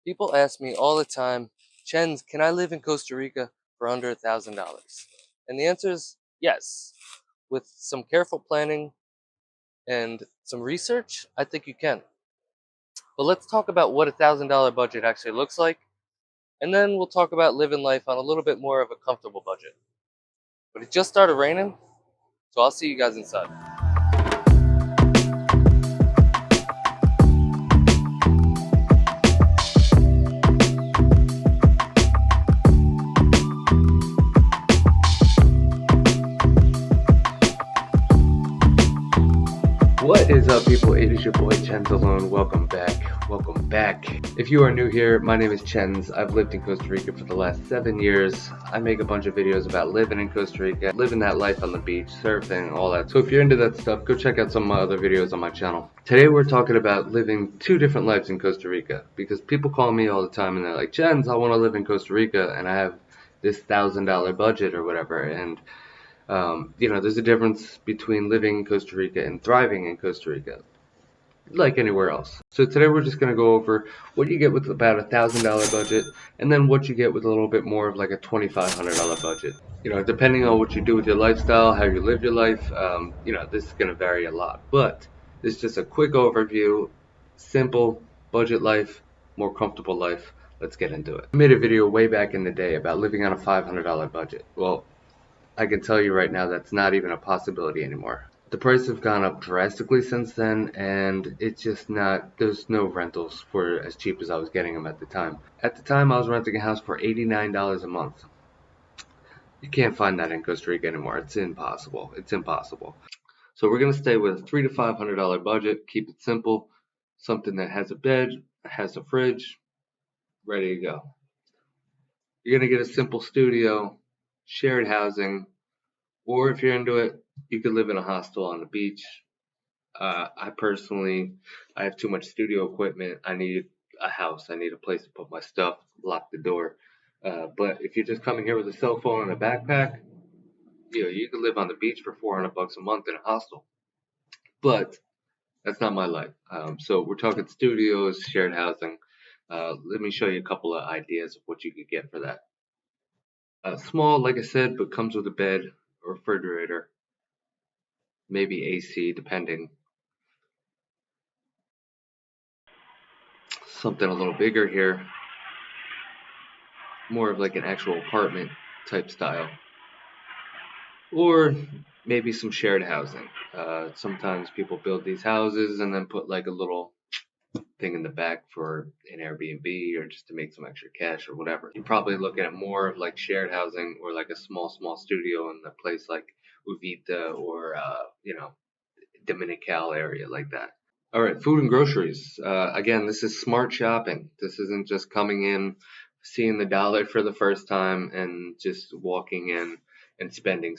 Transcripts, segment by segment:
People ask me all the time, Chens, can I live in Costa Rica for under $1,000? And the answer is yes. With some careful planning and some research, I think you can. But let's talk about what $1,000 budget actually looks like, and then we'll talk about living life on a little bit more of a comfortable budget. But it just started raining, so I'll see you guys inside. What is up, people? It is your boy Chens Alone. Welcome back. Welcome back. If you are new here, my name is Chens. I've lived in Costa Rica for the last 7 years. I make a bunch of videos about living in Costa Rica, living that life on the beach, surfing, all that. So if you're into that stuff, go check out some of my other videos on my channel. Today we're talking about living two different lives in Costa Rica, because people call me all the time and they're like, Chens, I want to live in Costa Rica and I have this $1,000 budget or whatever. And there's a difference between living in Costa Rica and thriving in Costa Rica, like anywhere else. So today we're just going to go over what you get with about $1,000 budget, and then what you get with a little bit more of like a $2,500 budget. Depending on what you do with your lifestyle, how you live your life, this is going to vary a lot. But this is just a quick overview, simple budget life, more comfortable life. Let's get into it. I made a video way back in the day about living on a $500 budget. Well, I can tell you right now that's not even a possibility anymore. The prices have gone up drastically since then, and it's just not, there's no rentals for as cheap as I was getting them at the time. At the time, I was renting a house for $89 a month. You can't find that in Costa Rica anymore. It's impossible. It's impossible. So we're going to stay with a $300 to $500 budget. Keep it simple. Something that has a bed, has a fridge, ready to go. You're going to get a simple studio, shared housing, or if you're into it, you could live in a hostel on the beach. I have too much studio equipment. I need a house. I need a place to put my stuff, lock the door. But if you're just coming here with a cell phone and a backpack, you could live on the beach for $400 a month in a hostel. But that's not my life. So we're talking studios, shared housing. Let me show you a couple of ideas of what you could get for that. Small, like I said, but comes with a bed, a refrigerator, maybe AC, depending. Something a little bigger here, more of like an actual apartment type style, or maybe some shared housing. Sometimes people build these houses and then put like a little thing in the back for an Airbnb or just to make some extra cash or whatever. You're probably looking at more of like shared housing or like a small studio in a place like Uvita or Dominical area like that. All right, food and groceries. Again, this is smart shopping. This isn't just coming in, seeing the dollar for the first time, and just walking in and spending,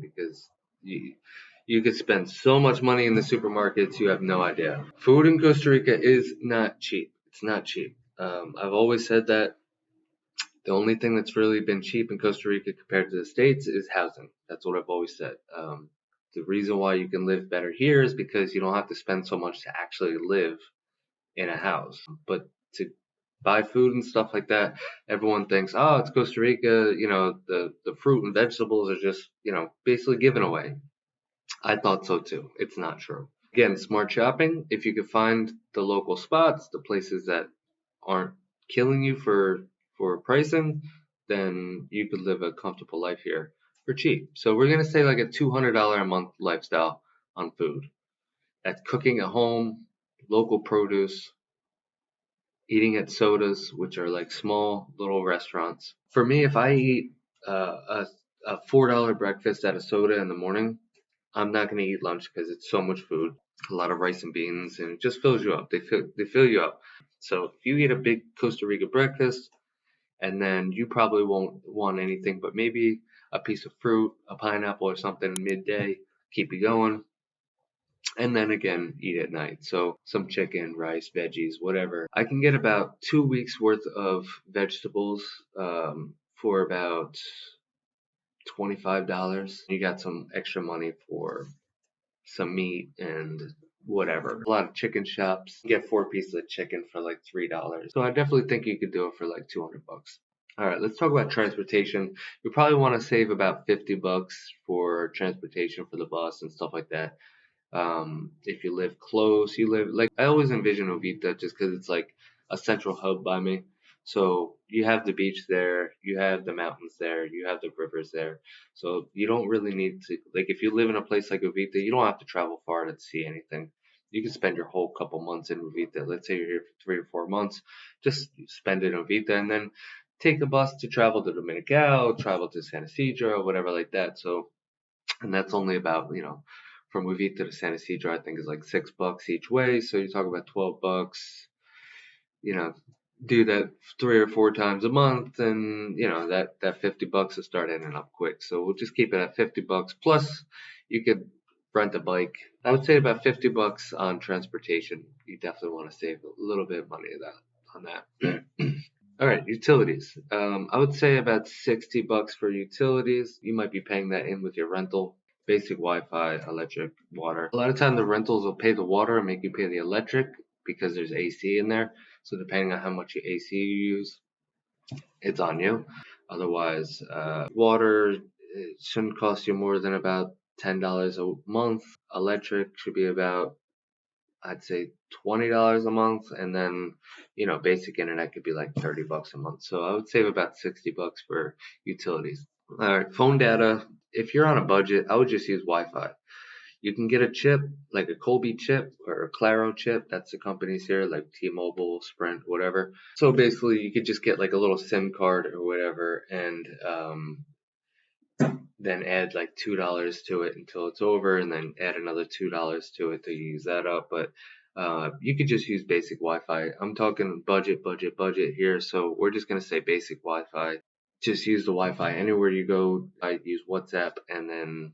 because you could spend so much money in the supermarkets, you have no idea. Food in Costa Rica is not cheap. It's not cheap. I've always said that. The only thing that's really been cheap in Costa Rica compared to the States is housing. That's what I've always said. The reason why you can live better here is because you don't have to spend so much to actually live in a house. But to buy food and stuff like that, everyone thinks, oh, it's Costa Rica, the fruit and vegetables are just, basically given away. I thought so too. It's not true. Again, smart shopping. If you could find the local spots, the places that aren't killing you for pricing, then you could live a comfortable life here for cheap. So we're gonna say like a $200 a month lifestyle on food. That's cooking at home, local produce, eating at sodas, which are like small little restaurants. For me, if I eat a $4 breakfast at a soda in the morning, I'm not gonna eat lunch because it's so much food, a lot of rice and beans, and it just fills you up. They fill you up. So if you eat a big Costa Rica breakfast, and then you probably won't want anything but maybe a piece of fruit, a pineapple or something midday, keep you going, and then again eat at night. So some chicken, rice, veggies, whatever. I can get about 2 weeks worth of vegetables for about $25. You got some extra money for some meat and whatever. A lot of chicken shops. You get 4 pieces of chicken for like $3. So I definitely think you could do it for like 200 bucks. All right, let's talk about transportation. You probably want to save about 50 bucks for transportation for the bus and stuff like that. If you live close, you live like I always envision Ovita just because it's like a central hub by me. So you have the beach there, you have the mountains there, you have the rivers there. So you don't really need to like if you live in a place like Ovita, you don't have to travel far to see anything. You can spend your whole couple months in Ovita. Let's say you're here for 3 or 4 months, just spend it in Ovita and then take a bus to travel to Dominical, travel to San Isidro, whatever like that. So and that's only about from Uvita to San Isidro I think is like $6 each way, so you talk about 12 bucks, you know do that 3 or 4 times a month, and that 50 bucks will start ending up quick. So we'll just keep it at 50 bucks plus you could rent a bike. I would say about 50 bucks on transportation. You definitely want to save a little bit of money on that. All right, utilities. I would say about 60 bucks for utilities. You might be paying that in with your rental, basic Wi-Fi, electric, water. A lot of time the rentals will pay the water and make you pay the electric because there's AC in there. So depending on how much AC you use, it's on you. Otherwise, water it shouldn't cost you more than about $10 a month. Electric should be about I'd say $20 a month, and then basic internet could be like 30 bucks a month. So I would save about 60 bucks for utilities. All right, phone data. If you're on a budget, I would just use Wi-Fi. You can get a chip like a Colby chip or a Claro chip. That's the companies here like T-Mobile, Sprint, whatever. So basically, you could just get like a little SIM card or whatever, and then add like $2 to it until it's over, and then add another $2 to it to use that up. But you could just use basic Wi-Fi. I'm talking budget here, so we're just gonna say basic Wi-Fi. Just use the Wi-Fi anywhere you go. I use WhatsApp and then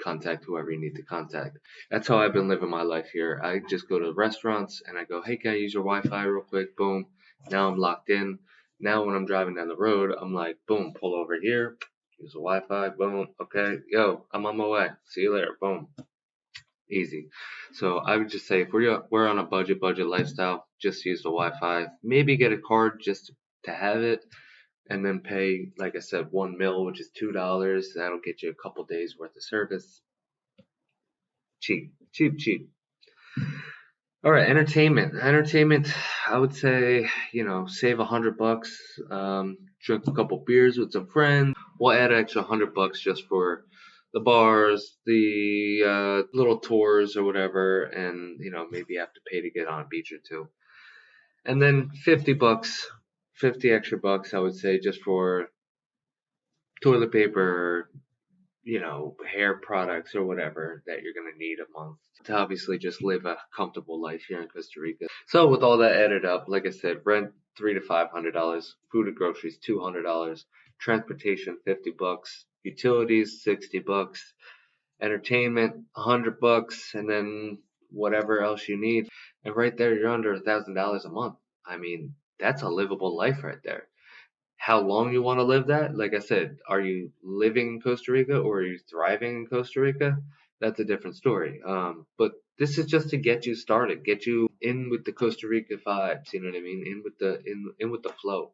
contact whoever you need to contact. That's how I've been living my life here. I just go to restaurants and I go, hey, can I use your Wi-Fi real quick? Boom. Now I'm locked in. Now when I'm driving down the road, I'm like, boom, pull over here, use the Wi-Fi, boom, okay, yo, I'm on my way. See you later, boom. Easy. So I would just say if we're on a budget lifestyle, just use the Wi-Fi. Maybe get a card just to have it, and then pay, like I said, 1 mil, which is $2. That'll get you a couple days worth of service. Cheap, cheap, cheap. All right, entertainment. Entertainment, I would say, save 100 bucks. Drink a couple beers with some friends. We'll add an extra 100 bucks just for the bars, the little tours or whatever, and maybe have to pay to get on a beach or two. And then 50 bucks, 50 extra bucks, I would say, just for toilet paper, hair products or whatever that you're going to need a month to obviously just live a comfortable life here in Costa Rica. So with all that added up, like I said, rent $300 to $500, food and groceries $200, transportation 50 bucks, utilities 60 bucks, entertainment 100 bucks, and then whatever else you need. And right there, you're under $1,000 a month. I mean, that's a livable life right there. How long you want to live that? Like I said, are you living in Costa Rica or are you thriving in Costa Rica? That's a different story. But this is just to get you started, get you in with the Costa Rica vibes. You know what I mean? In with the flow.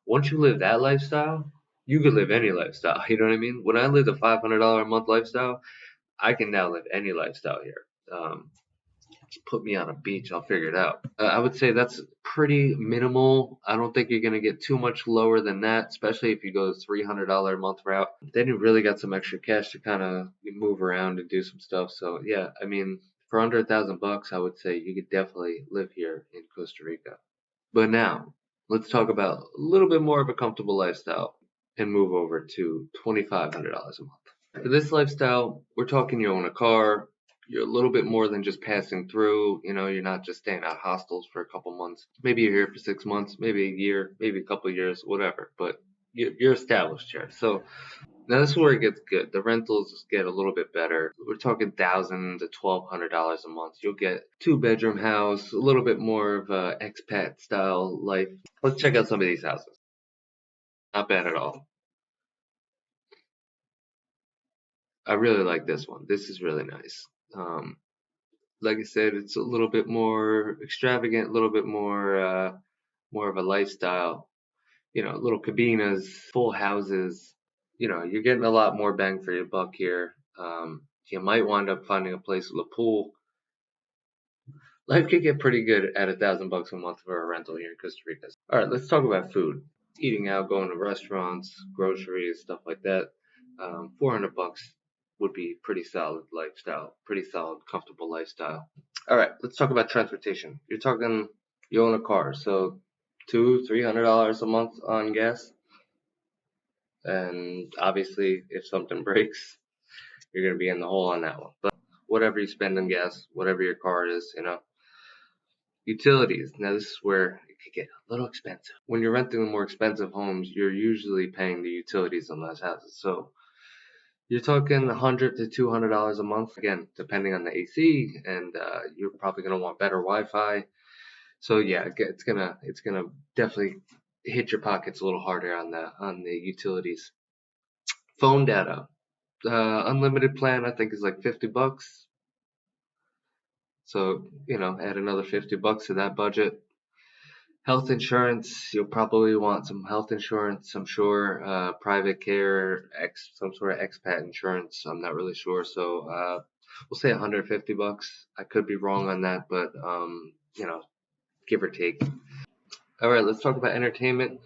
Once you live that lifestyle, you could live any lifestyle. You know what I mean? When I lived a $500 a month lifestyle, I can now live any lifestyle here. Just put me on a beach, I'll figure it out. I would say that's pretty minimal. I don't think you're going to get too much lower than that, especially if you go the $300 a month route. Then you really got some extra cash to kind of move around and do some stuff. So yeah, I mean, for under $1,000 I would say you could definitely live here in Costa Rica. But now, let's talk about a little bit more of a comfortable lifestyle and move over to $2,500 a month. For this lifestyle, we're talking you own a car, you're a little bit more than just passing through, you're not just staying at hostels for a couple months. Maybe you're here for 6 months, maybe a year, maybe a couple years, whatever, but you're established here. So now this is where it gets good. The rentals get a little bit better. We're talking $1,000 to $1,200 a month. You'll get 2 bedroom house, a little bit more of a expat style life. Let's check out some of these houses. Not bad at all. I really like this one. This is really nice. Um, Like I said, it's a little bit more extravagant, a little bit more of a lifestyle. Little cabinas, full houses. You're getting a lot more bang for your buck here. You might wind up finding a place with a pool. Life could get pretty good at $1,000 a month for a rental here in Costa Rica. All right, let's talk about food. Eating out, going to restaurants, groceries, stuff like that. $400 would be pretty solid lifestyle, pretty solid, comfortable lifestyle. All right, let's talk about transportation. You own a car, so $200-$300 a month on gas, and obviously, if something breaks, you're gonna be in the hole on that one. But whatever you spend on gas, whatever your car is, Utilities. Now this is where it could get a little expensive. When you're renting the more expensive homes, you're usually paying the utilities on those houses. So you're talking $100 to $200 a month. Again, depending on the AC, and you're probably gonna want better Wi-Fi. So yeah, it's gonna definitely hit your pockets a little harder on the utilities. Phone data. Unlimited plan I think is like $50. So, add another $50 to that budget. Health insurance, you'll probably want some health insurance, I'm sure. Private care, some sort of expat insurance, I'm not really sure. So, we'll say $150. I could be wrong on that, but, give or take. All right, let's talk about entertainment.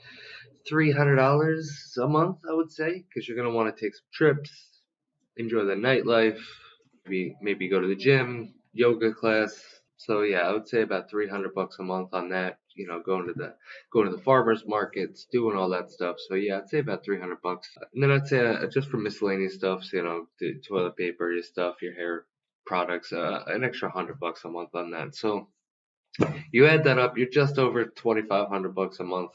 $300 a month, I would say, because you're going to want to take some trips, enjoy the nightlife, maybe go to the gym, yoga class. So yeah, I would say about $300 a month on that. Going to the farmers markets, doing all that stuff. So yeah, I'd say about $300. And then I'd say just for miscellaneous stuff, the toilet paper, your stuff, your hair products, an extra $100 a month on that. So you add that up, you're just over $2,500 a month.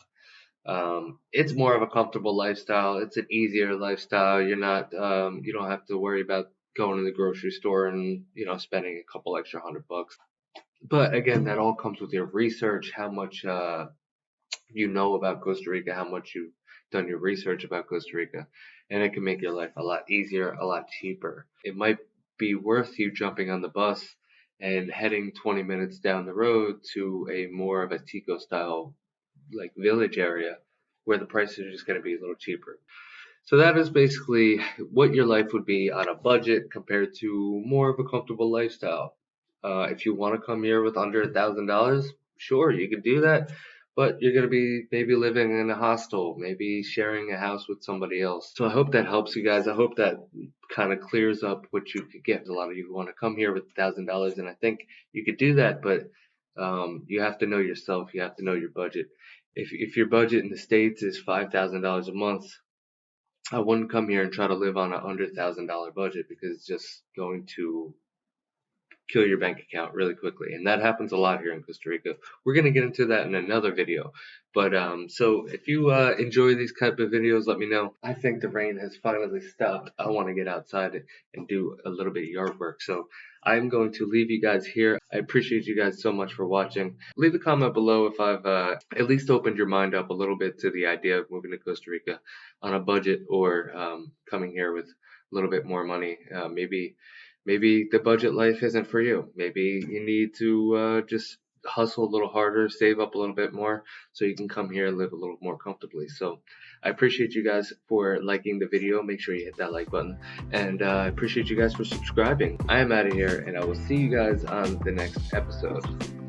It's more of a comfortable lifestyle. It's an easier lifestyle. You don't have to worry about going to the grocery store and, spending a couple extra $100. But again, that all comes with your research, how much, you know about Costa Rica, how much you've done your research about Costa Rica, and it can make your life a lot easier, a lot cheaper. It might be worth you jumping on the bus and heading 20 minutes down the road to a more of a Tico style like village area where the prices are just going to be a little cheaper. So that is basically what your life would be on a budget compared to more of a comfortable lifestyle. If you want to come here with under $1,000, sure, you can do that, but you're going to be maybe living in a hostel, maybe sharing a house with somebody else. So I hope that helps you guys. I hope that kind of clears up what you could get. A lot of you want to come here with $1,000, and I think you could do that, but you have to know yourself. You have to know your budget. If your budget in the States is $5,000 a month, I wouldn't come here and try to live on a $100,000 budget because it's just going to kill your bank account really quickly. And that happens a lot here in Costa Rica. We're going to get into that in another video. But so if you enjoy these type of videos, let me know. I think the rain has finally stopped. I want to get outside and do a little bit of yard work. So I'm going to leave you guys here. I appreciate you guys so much for watching. Leave a comment below if I've at least opened your mind up a little bit to the idea of moving to Costa Rica on a budget, or coming here with a little bit more money. Maybe the budget life isn't for you. Maybe you need to just hustle a little harder, save up a little bit more so you can come here and live a little more comfortably. So I appreciate you guys for liking the video. Make sure you hit that like button. And I appreciate you guys for subscribing. I am out of here, and I will see you guys on the next episode.